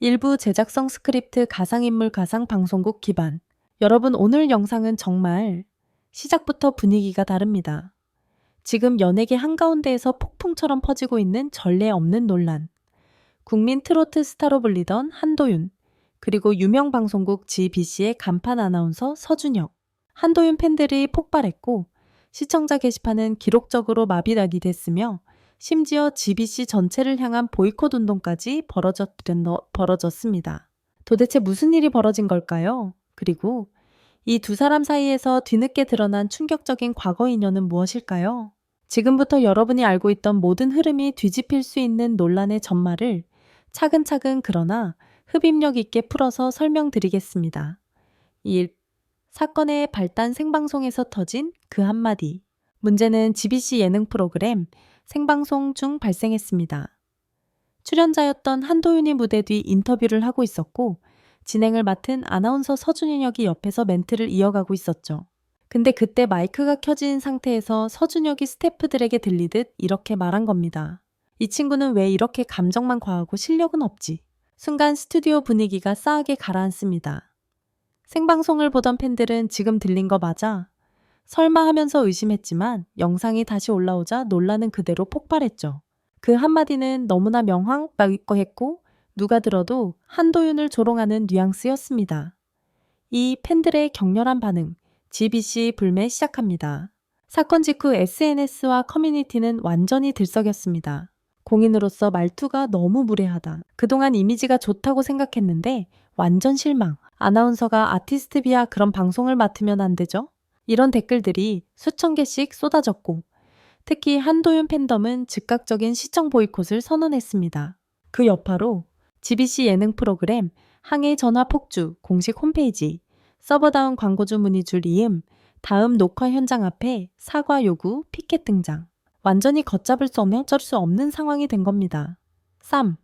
일부 제작성 스크립트 가상인물 가상 방송국 기반. 여러분, 오늘 영상은 정말 시작부터 분위기가 다릅니다. 지금 연예계 한가운데에서 폭풍처럼 퍼지고 있는 전례 없는 논란. 국민 트로트 스타로 불리던 한도윤, 그리고 유명 방송국 GBC의 간판 아나운서 서준혁. 한도윤 팬들이 폭발했고 시청자 게시판은 기록적으로 마비락이 됐으며 심지어 GBC 전체를 향한 보이콧 운동까지 벌어졌습니다. 도대체 무슨 일이 벌어진 걸까요? 그리고 이 두 사람 사이에서 뒤늦게 드러난 충격적인 과거 인연은 무엇일까요? 지금부터 여러분이 알고 있던 모든 흐름이 뒤집힐 수 있는 논란의 전말을 차근차근 그러나 흡입력 있게 풀어서 설명드리겠습니다. 1. 사건의 발단 생방송에서 터진 그 한마디. 문제는 GBC 예능 프로그램 생방송 중 발생했습니다. 출연자였던 한도윤이 무대 뒤 인터뷰를 하고 있었고 진행을 맡은 아나운서 서준혁이 옆에서 멘트를 이어가고 있었죠. 근데 그때 마이크가 켜진 상태에서 서준혁이 스태프들에게 들리듯 이렇게 말한 겁니다. 이 친구는 왜 이렇게 감정만 과하고 실력은 없지? 순간 스튜디오 분위기가 싸하게 가라앉습니다. 생방송을 보던 팬들은 지금 들린 거 맞아? 설마 하면서 의심했지만 영상이 다시 올라오자 논란은 그대로 폭발했죠. 그 한마디는 너무나 명확했고 누가 들어도 한도윤을 조롱하는 뉘앙스였습니다. 이 팬들의 격렬한 반응, GBC 불매 시작합니다. 사건 직후 SNS와 커뮤니티는 완전히 들썩였습니다. 공인으로서 말투가 너무 무례하다. 그동안 이미지가 좋다고 생각했는데 완전 실망. 아나운서가 아티스트 비하 그런 방송을 맡으면 안 되죠? 이런 댓글들이 수천 개씩 쏟아졌고 특히 한도윤 팬덤은 즉각적인 시청 보이콧을 선언했습니다. 그 여파로 GBC 예능 프로그램 항해 전화 폭주 공식 홈페이지, 서버다운 광고주 문의줄 이음, 다음 녹화 현장 앞에 사과 요구 피켓 등장. 완전히 걷잡을 수 어쩔 수 없는 상황이 된 겁니다. 3.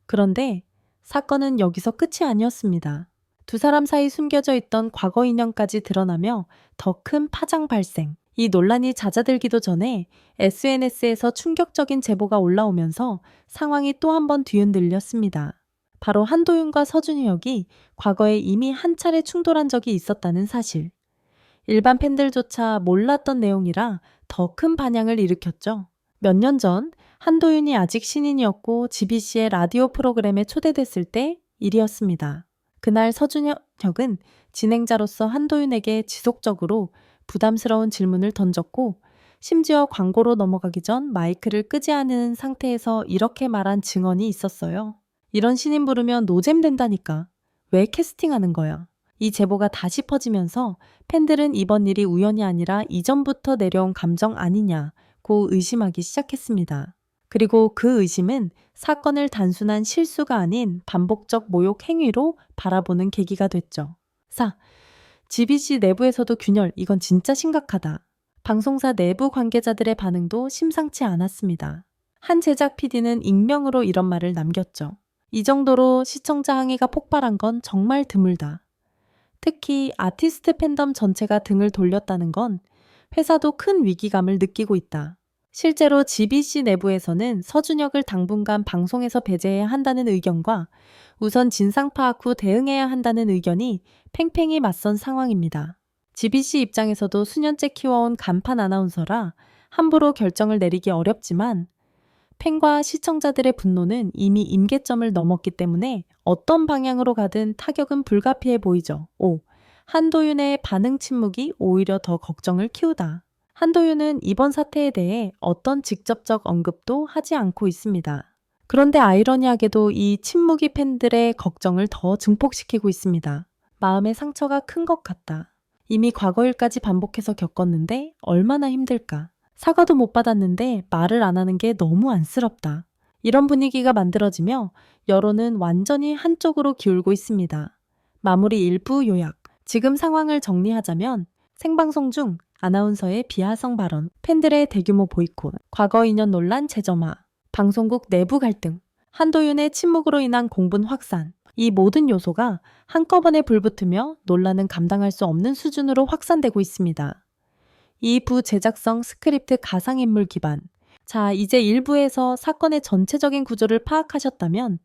그런데 사건은 여기서 끝이 아니었습니다. 두 사람 사이 숨겨져 있던 과거 인연까지 드러나며 더 큰 파장 발생. 이 논란이 잦아들기도 전에 SNS에서 충격적인 제보가 올라오면서 상황이 또 한 번 뒤흔들렸습니다. 바로 한도윤과 서준혁이 과거에 이미 한 차례 충돌한 적이 있었다는 사실. 일반 팬들조차 몰랐던 내용이라 더 큰 반향을 일으켰죠. 몇 년 전 한도윤이 아직 신인이었고 GBC의 라디오 프로그램에 초대됐을 때 일이었습니다. 그날 서준혁은 진행자로서 한도윤에게 지속적으로 부담스러운 질문을 던졌고 심지어 광고로 넘어가기 전 마이크를 끄지 않은 상태에서 이렇게 말한 증언이 있었어요. 이런 신인 부르면 노잼 된다니까. 왜 캐스팅하는 거야? 이 제보가 다시 퍼지면서 팬들은 이번 일이 우연이 아니라 이전부터 내려온 감정 아니냐고 의심하기 시작했습니다. 그리고 그 의심은 사건을 단순한 실수가 아닌 반복적 모욕 행위로 바라보는 계기가 됐죠. 4. GBC 내부에서도 균열, 이건 진짜 심각하다. 방송사 내부 관계자들의 반응도 심상치 않았습니다. 한 제작 PD는 익명으로 이런 말을 남겼죠. 이 정도로 시청자 항의가 폭발한 건 정말 드물다. 특히 아티스트 팬덤 전체가 등을 돌렸다는 건 회사도 큰 위기감을 느끼고 있다. 실제로 GBC 내부에서는 서준혁을 당분간 방송에서 배제해야 한다는 의견과 우선 진상 파악 후 대응해야 한다는 의견이 팽팽히 맞선 상황입니다. GBC 입장에서도 수년째 키워온 간판 아나운서라 함부로 결정을 내리기 어렵지만 팬과 시청자들의 분노는 이미 임계점을 넘었기 때문에 어떤 방향으로 가든 타격은 불가피해 보이죠. 5. 한도윤의 반응 침묵이 오히려 더 걱정을 키우다. 한도윤은 이번 사태에 대해 어떤 직접적 언급도 하지 않고 있습니다. 그런데 아이러니하게도 이 침묵이 팬들의 걱정을 더 증폭시키고 있습니다. 마음의 상처가 큰 것 같다. 이미 과거 일까지 반복해서 겪었는데 얼마나 힘들까. 사과도 못 받았는데 말을 안 하는 게 너무 안쓰럽다. 이런 분위기가 만들어지며 여론은 완전히 한쪽으로 기울고 있습니다. 마무리 일부 요약. 지금 상황을 정리하자면 생방송 중 아나운서의 비하성 발언, 팬들의 대규모 보이콧, 과거 인연 논란 재점화, 방송국 내부 갈등, 한도윤의 침묵으로 인한 공분 확산, 이 모든 요소가 한꺼번에 불붙으며 논란은 감당할 수 없는 수준으로 확산되고 있습니다. 2부 제작성 스크립트 가상인물 기반. 자, 이제 1부에서 사건의 전체적인 구조를 파악하셨다면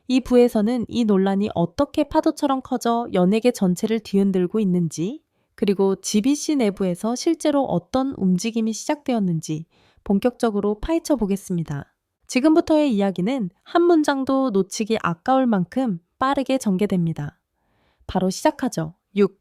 이 부에서는 이 논란이 어떻게 파도처럼 커져 연예계 전체를 뒤흔들고 있는지, 그리고 GBC 내부에서 실제로 어떤 움직임이 시작되었는지 본격적으로 파헤쳐 보겠습니다. 지금부터의 이야기는 한 문장도 놓치기 아까울 만큼 빠르게 전개됩니다. 바로 시작하죠. 6.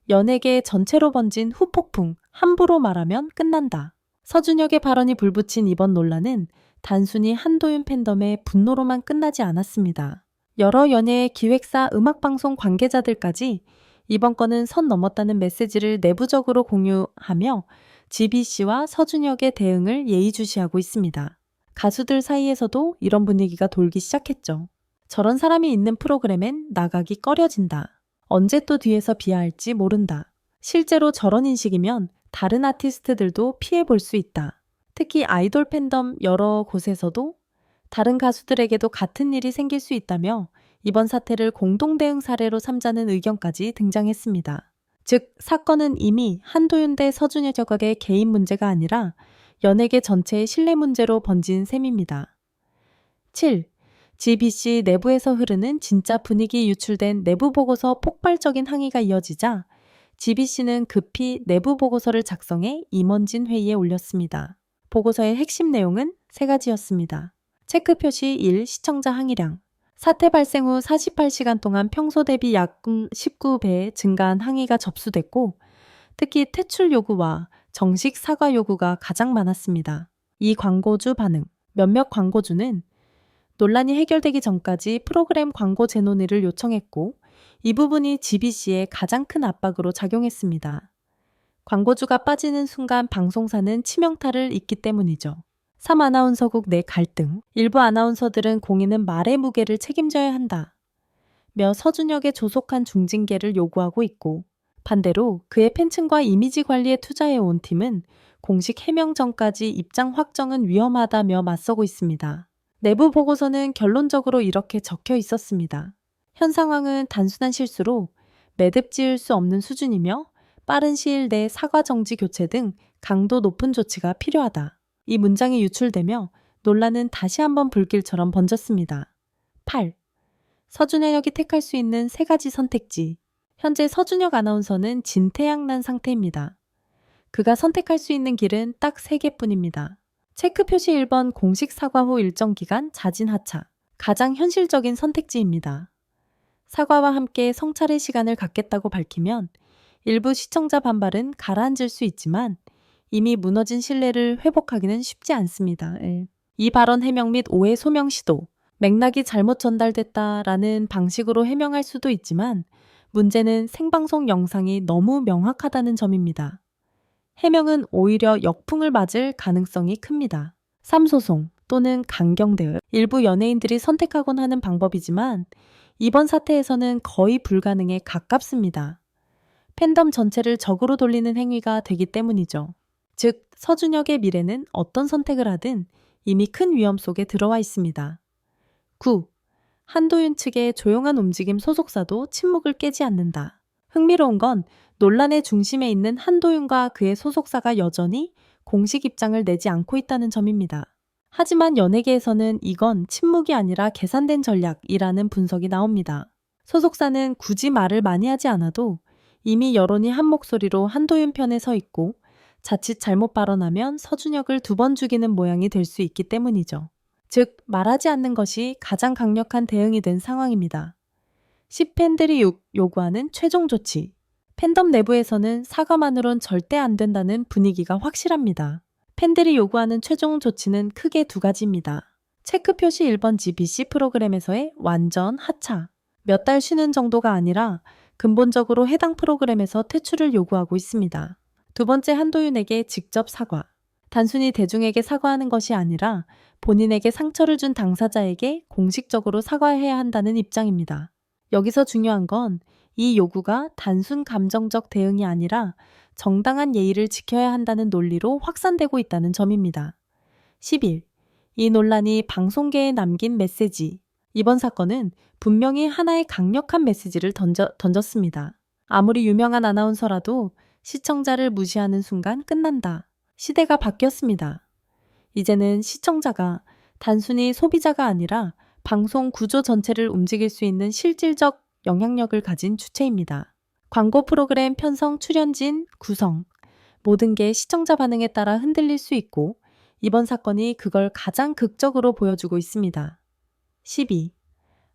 연예계 전체로 번진 후폭풍, 함부로 말하면 끝난다. 서준혁의 발언이 불붙인 이번 논란은 단순히 한도윤 팬덤의 분노로만 끝나지 않았습니다. 여러 연예의 기획사, 음악방송 관계자들까지 이번 건은 선 넘었다는 메시지를 내부적으로 공유하며 GBC와 서준혁의 대응을 예의주시하고 있습니다. 가수들 사이에서도 이런 분위기가 돌기 시작했죠. 저런 사람이 있는 프로그램엔 나가기 꺼려진다. 언제 또 뒤에서 비하할지 모른다. 실제로 저런 인식이면 다른 아티스트들도 피해 볼 수 있다. 특히 아이돌 팬덤 여러 곳에서도 다른 가수들에게도 같은 일이 생길 수 있다며 이번 사태를 공동 대응 사례로 삼자는 의견까지 등장했습니다. 즉, 사건은 이미 한도윤 대 서준혁 격의 개인 문제가 아니라 연예계 전체의 신뢰 문제로 번진 셈입니다. 7. GBC 내부에서 흐르는 진짜 분위기 유출된 내부 보고서 폭발적인 항의가 이어지자 GBC는 급히 내부 보고서를 작성해 임원진 회의에 올렸습니다. 보고서의 핵심 내용은 3가지였습니다. 체크 표시 1. 시청자 항의량. 사태 발생 후 48시간 동안 평소 대비 약 19배 증가한 항의가 접수됐고 특히 퇴출 요구와 정식 사과 요구가 가장 많았습니다. 이 광고주 반응. 몇몇 광고주는 논란이 해결되기 전까지 프로그램 광고 재논의를 요청했고 이 부분이 GBC에 가장 큰 압박으로 작용했습니다. 광고주가 빠지는 순간 방송사는 치명타를 입기 때문이죠. 3. 아나운서국 내 갈등. 일부 아나운서들은 공인은 말의 무게를 책임져야 한다. 며 서준혁의 조속한 중징계를 요구하고 있고 반대로 그의 팬층과 이미지 관리에 투자해온 팀은 공식 해명 전까지 입장 확정은 위험하다며 맞서고 있습니다. 내부 보고서는 결론적으로 이렇게 적혀 있었습니다. 현 상황은 단순한 실수로 매듭 지을 수 없는 수준이며 빠른 시일 내 사과 정지 교체 등 강도 높은 조치가 필요하다. 이 문장이 유출되며 논란은 다시 한번 불길처럼 번졌습니다. 8. 서준혁이 택할 수 있는 3가지 선택지. 현재 서준혁 아나운서는 진퇴양난 상태입니다. 그가 선택할 수 있는 길은 딱 3개뿐입니다. 체크 표시 1번 공식 사과 후 일정 기간 자진 하차. 가장 현실적인 선택지입니다. 사과와 함께 성찰의 시간을 갖겠다고 밝히면 일부 시청자 반발은 가라앉을 수 있지만 이미 무너진 신뢰를 회복하기는 쉽지 않습니다. 이 발언 해명 및 오해 소명 시도. 맥락이 잘못 전달됐다라는 방식으로 해명할 수도 있지만 문제는 생방송 영상이 너무 명확하다는 점입니다. 해명은 오히려 역풍을 맞을 가능성이 큽니다. 3. 소송 또는 강경 대응. 일부 연예인들이 선택하곤 하는 방법이지만 이번 사태에서는 거의 불가능에 가깝습니다. 팬덤 전체를 적으로 돌리는 행위가 되기 때문이죠. 즉, 서준혁의 미래는 어떤 선택을 하든 이미 큰 위험 속에 들어와 있습니다. 9. 한도윤 측의 조용한 움직임 소속사도 침묵을 깨지 않는다. 흥미로운 건 논란의 중심에 있는 한도윤과 그의 소속사가 여전히 공식 입장을 내지 않고 있다는 점입니다. 하지만 연예계에서는 이건 침묵이 아니라 계산된 전략이라는 분석이 나옵니다. 소속사는 굳이 말을 많이 하지 않아도 이미 여론이 한 목소리로 한도윤 편에 서 있고 자칫 잘못 발언하면 서준혁을 2번 죽이는 모양이 될 수 있기 때문이죠. 즉, 말하지 않는 것이 가장 강력한 대응이 된 상황입니다. 10. 팬들이 요구하는 최종 조치. 팬덤 내부에서는 사과만으론 절대 안 된다는 분위기가 확실합니다. 팬들이 요구하는 최종 조치는 크게 2가지입니다. 체크 표시 1번 GBC 프로그램에서의 완전 하차. 몇 달 쉬는 정도가 아니라 근본적으로 해당 프로그램에서 퇴출을 요구하고 있습니다. 2번째, 한도윤에게 직접 사과. 단순히 대중에게 사과하는 것이 아니라 본인에게 상처를 준 당사자에게 공식적으로 사과해야 한다는 입장입니다. 여기서 중요한 건 이 요구가 단순 감정적 대응이 아니라 정당한 예의를 지켜야 한다는 논리로 확산되고 있다는 점입니다. 11. 이 논란이 방송계에 남긴 메시지. 이번 사건은 분명히 하나의 강력한 메시지를 던졌습니다. 아무리 유명한 아나운서라도 시청자를 무시하는 순간 끝난다. 시대가 바뀌었습니다. 이제는 시청자가 단순히 소비자가 아니라 방송 구조 전체를 움직일 수 있는 실질적 영향력을 가진 주체입니다. 광고 프로그램 편성, 출연진, 구성, 모든 게 시청자 반응에 따라 흔들릴 수 있고 이번 사건이 그걸 가장 극적으로 보여주고 있습니다. 12.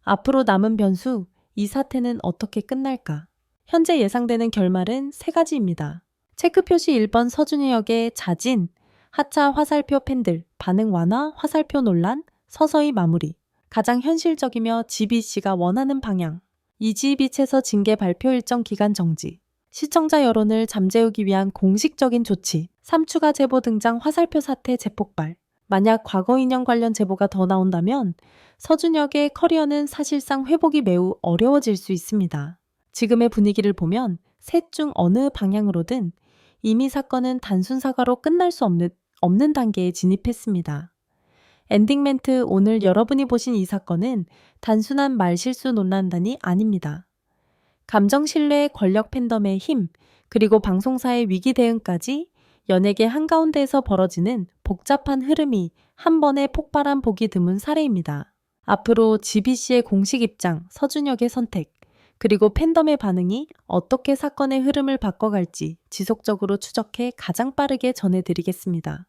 앞으로 남은 변수, 이 사태는 어떻게 끝날까? 현재 예상되는 결말은 3가지입니다. 체크 표시 1번 서준이 역의 자진, 하차 화살표 팬들, 반응 완화, 화살표 논란, 서서히 마무리. 가장 현실적이며 GBC가 원하는 방향. 이지비체서 징계 발표 일정 기간 정지. 시청자 여론을 잠재우기 위한 공식적인 조치. 3추가 제보 등장 화살표 사태 재폭발. 만약 과거 인연 관련 제보가 더 나온다면 서준혁의 커리어는 사실상 회복이 매우 어려워질 수 있습니다. 지금의 분위기를 보면 셋 중 어느 방향으로든 이미 사건은 단순 사과로 끝날 수 없는 단계에 진입했습니다. 엔딩 멘트, 오늘 여러분이 보신 이 사건은 단순한 말실수 논란단이 아닙니다. 감정 신뢰, 권력 팬덤의 힘, 그리고 방송사의 위기 대응까지 연예계 한가운데에서 벌어지는 복잡한 흐름이 한 번에 폭발한 보기 드문 사례입니다. 앞으로 GBC의 공식 입장, 서준혁의 선택, 그리고 팬덤의 반응이 어떻게 사건의 흐름을 바꿔갈지 지속적으로 추적해 가장 빠르게 전해드리겠습니다.